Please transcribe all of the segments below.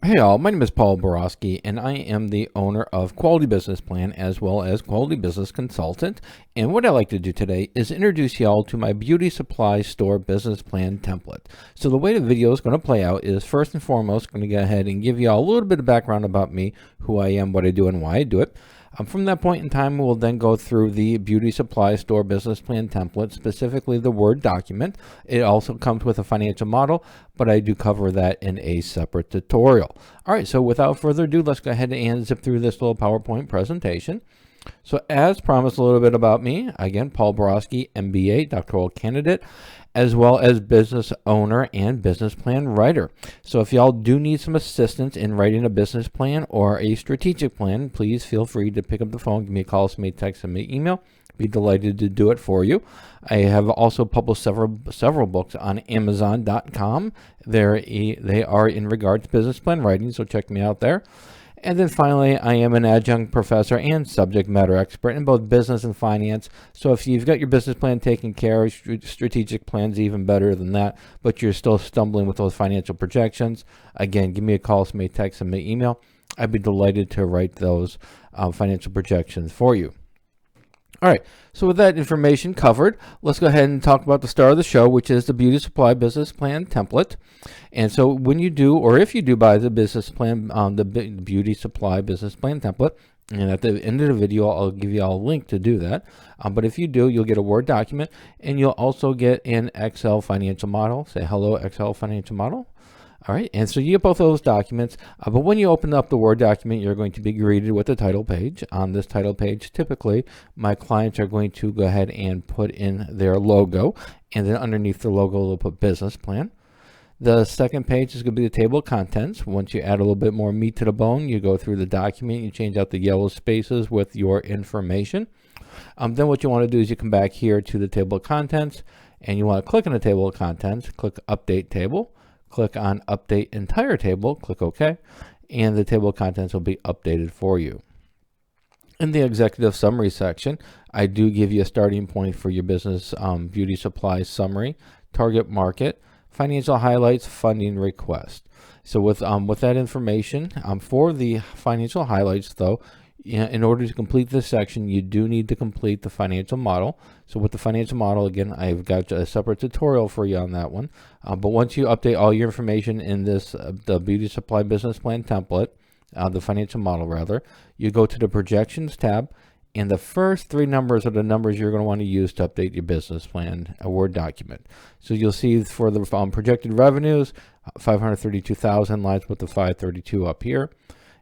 Hey all, my name is Paul Borosky and I am the owner of Quality Business Plan as well as Quality Business Consultant. And what I like to do today is introduce y'all to my beauty supply store business plan template. So the way the video is going to play out is first and foremost going to go ahead and give y'all a little bit of background about me, who I am, what I do, and why I do it. From that point in time, we'll then go through the beauty supply store business plan template, specifically the Word document. It also comes with a financial model, but I do cover that in a separate tutorial. All right, so without further ado, let's go ahead and zip through this little PowerPoint presentation. So as promised, a little bit about me. Again, Paul Borosky, MBA, doctoral candidate, as well as business owner and business plan writer. So if y'all do need some assistance in writing a business plan or a strategic plan, please feel free to pick up the phone, give me a call, send me a text, send me an email. Be delighted to do it for you. I have also published several books on Amazon.com. They are in regard to business plan writing, so check me out there. And then finally, I am an adjunct professor and subject matter expert in both business and finance. So if you've got your business plan taken care of, strategic plans even better than that, but you're still stumbling with those financial projections, again, give me a call, send me a text, send me an email. I'd be delighted to write those financial projections for you. All right, so with that information covered, let's go ahead and talk about the star of the show, which is the Beauty Supply Business Plan template. And so when you do, or if you do buy the business plan, the Beauty Supply Business Plan template, and at the end of the video, I'll give you all a link to do that. But if you do, you'll get a Word document, and you'll also get an Excel financial model. Say hello, Excel financial model. All right, and so you get both of those documents, but when you open up the Word document, you're going to be greeted with a title page. On this title page, typically, my clients are going to go ahead and put in their logo, and then underneath the logo, they'll put business plan. The second page is going to be the table of contents. Once you add a little bit more meat to the bone, you go through the document, you change out the yellow spaces with your information. Then what you want to do is you come back here to the table of contents, and you want to click on the table of contents, click Update Table. Click on Update Entire Table, click OK, and the table of contents will be updated for you. In the Executive Summary section, I do give you a starting point for your business beauty supply summary, target market, financial highlights, funding request. So with that information, for the financial highlights though, in order to complete this section, you do need to complete the financial model. So with the financial model, again, I've got a separate tutorial for you on that one. But once you update all your information in this, the Beauty Supply Business Plan template, the financial model rather, you go to the Projections tab, and the first three numbers are the numbers you're going to want to use to update your business plan, a Word document. So you'll see for the projected revenues, 532,000 lines with the 532 up here.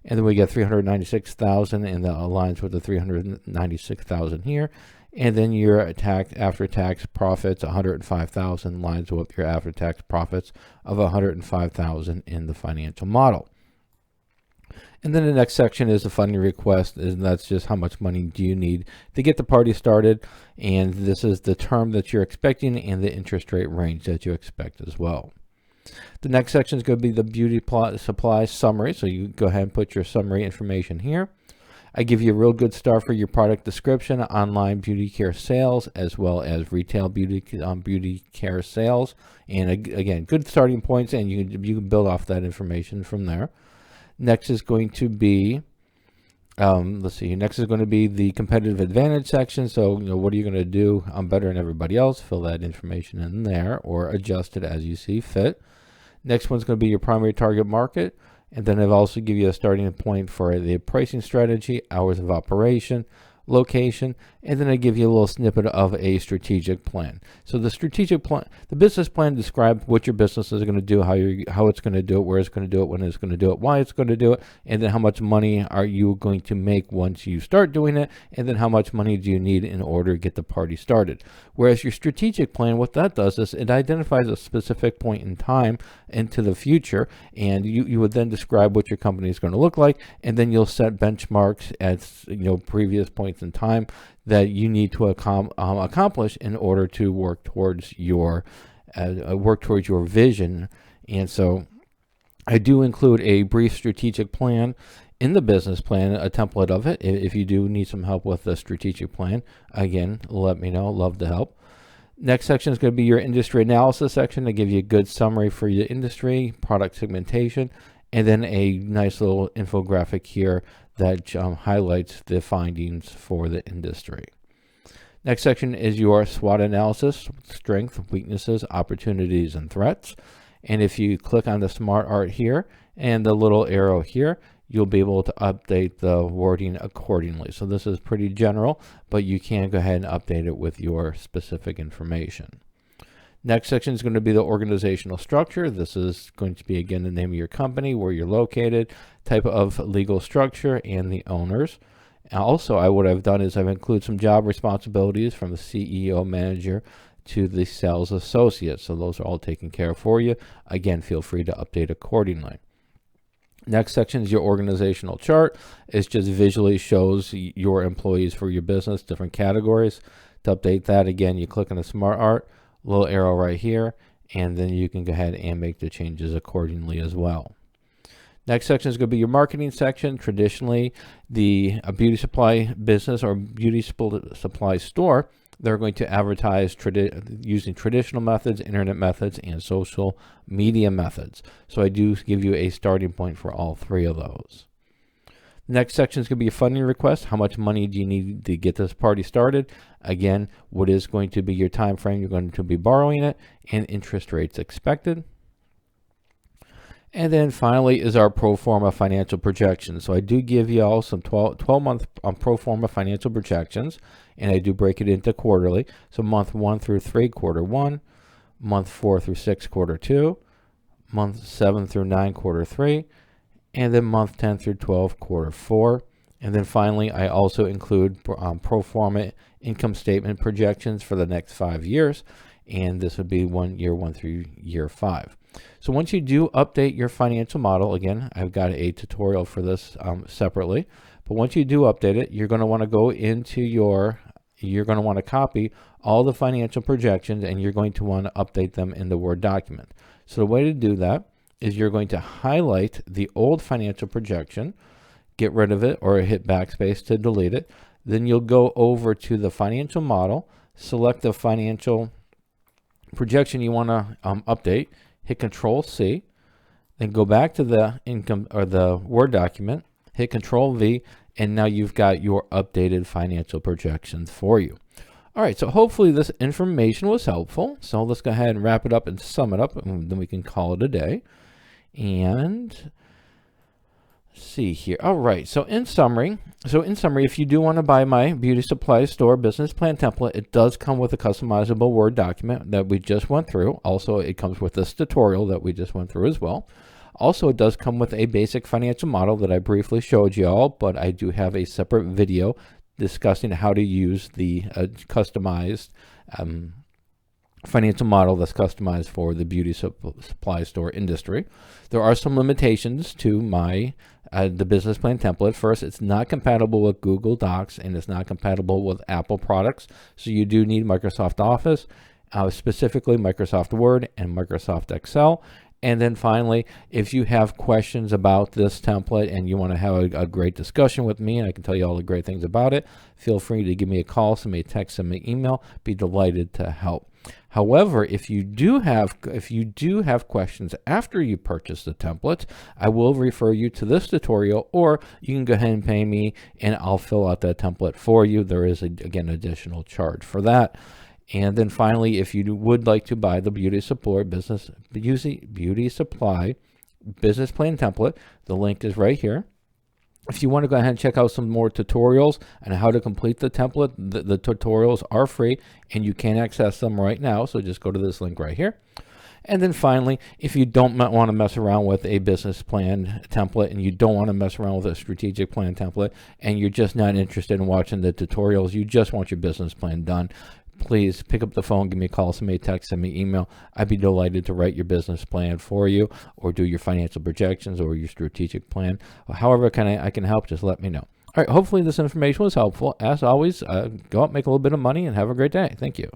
And then we get 396,000, and that aligns with the 396,000 here. And then your after-tax profits, 105,000, lines with your after-tax profits of 105,000 in the financial model. And then the next section is the funding request, and that's just how much money do you need to get the party started. And this is the term that you're expecting and the interest rate range that you expect as well. The next section is going to be the beauty supply summary. So you go ahead and put your summary information here. I give you a real good start for your product description, online beauty care sales, as well as retail beauty care sales. And again, good starting points, and you can build off that information from there. Next is going to be, let's see, next is going to be the competitive advantage section. So, what are you going to do? I'm better than everybody else. Fill that information in there or adjust it as you see fit. Next one's going to be your primary target market. And then I've also give you a starting point for the pricing strategy, hours of operation, location, and then I give you a little snippet of a strategic plan. So the strategic plan, the business plan describes what your business is going to do, how it's going to do it, where it's going to do it, when it's going to do it, why it's going to do it, and then how much money are you going to make once you start doing it, and then how much money do you need in order to get the party started. Whereas your strategic plan, what that does is it identifies a specific point in time into the future, and you would then describe what your company is going to look like, and then you'll set benchmarks at previous points in time that you need to accomplish in order to work towards your vision. And so I do include a brief strategic plan in the business plan, a template of it. If you do need some help with the strategic plan, again, let me know. Love to help. Next section is going to be your industry analysis section to give you a good summary for your industry, product segmentation, and then a nice little infographic here that highlights the findings for the industry. Next section is your SWOT analysis: strengths, weaknesses, opportunities, and threats. And if you click on the smart art here and the little arrow here, you'll be able to update the wording accordingly. So this is pretty general, but you can go ahead and update it with your specific information. Next section is going to be the organizational structure. This is going to be, again, the name of your company, where you're located, type of legal structure, and the owners. Also, what I've done is I've included some job responsibilities from the CEO, manager, to the sales associate. So those are all taken care of for you. Again, feel free to update accordingly. Next section is your organizational chart. It just visually shows your employees for your business, different categories. To update that, again, you click on the smart art, little arrow right here, and then you can go ahead and make the changes accordingly as well. Next section is going to be your marketing section. Traditionally, the beauty supply business or beauty supply store, they're going to advertise using traditional methods, internet methods, and social media methods. So I do give you a starting point for all three of those. The next section is going to be a funding request. How much money do you need to get this party started? Again, what is going to be your time frame you're going to be borrowing it, and interest rates expected. And then finally is our pro forma financial projections. So I do give you all some 12-month pro forma financial projections, and I do break it into quarterly. So month 1 through 3, quarter 1, month 4 through 6, quarter 2, month 7 through 9, quarter 3, and then month 10 through 12, quarter 4. And then finally, I also include pro forma income statement projections for the next 5 years, and this would be year 1 through year 5. So once you do update your financial model, again, I've got a tutorial for this separately, but once you do update it, you're going to want to go into you're going to want to copy all the financial projections, and you're going to want to update them in the Word document. So the way to do that is you're going to highlight the old financial projection, get rid of it, or hit backspace to delete it. Then you'll go over to the financial model, select the financial projection you want to update, hit Control-C, then go back to the income or the Word document, hit Control-V, and now you've got your updated financial projections for you. All right, so hopefully this information was helpful. So let's go ahead and wrap it up and sum it up, and then we can call it a day. And see here. All right, so in summary, if you do want to buy my beauty supply store business plan template, it does come with a customizable Word document that we just went through. Also, it comes with this tutorial that we just went through as well. Also, it does come with a basic financial model that I briefly showed you all, but I do have a separate video discussing how to use the customized financial model that's customized for the beauty supply store industry. There are some limitations to my the business plan template. First, it's not compatible with Google Docs, and it's not compatible with Apple products. So you do need Microsoft Office, specifically Microsoft Word and Microsoft Excel. And then finally, if you have questions about this template and you want to have a great discussion with me, and I can tell you all the great things about it, feel free to give me a call, send me a text, send me an email. Be delighted to help. However, if you do have questions after you purchase the template, I will refer you to this tutorial, or you can go ahead and pay me and I'll fill out that template for you. There is, again, additional charge for that. And then finally, if you would like to buy the beauty supply business plan template, the link is right here. If you want to go ahead and check out some more tutorials on how to complete the template, the tutorials are free and you can access them right now. So just go to this link right here. And then finally, if you don't want to mess around with a business plan template, and you don't want to mess around with a strategic plan template, and you're just not interested in watching the tutorials, you just want your business plan done, please pick up the phone, give me a call, send me a text, send me an email. I'd be delighted to write your business plan for you, or do your financial projections, or your strategic plan. However I can help, just let me know. All right, hopefully this information was helpful. As always, go out, make a little bit of money, and have a great day. Thank you.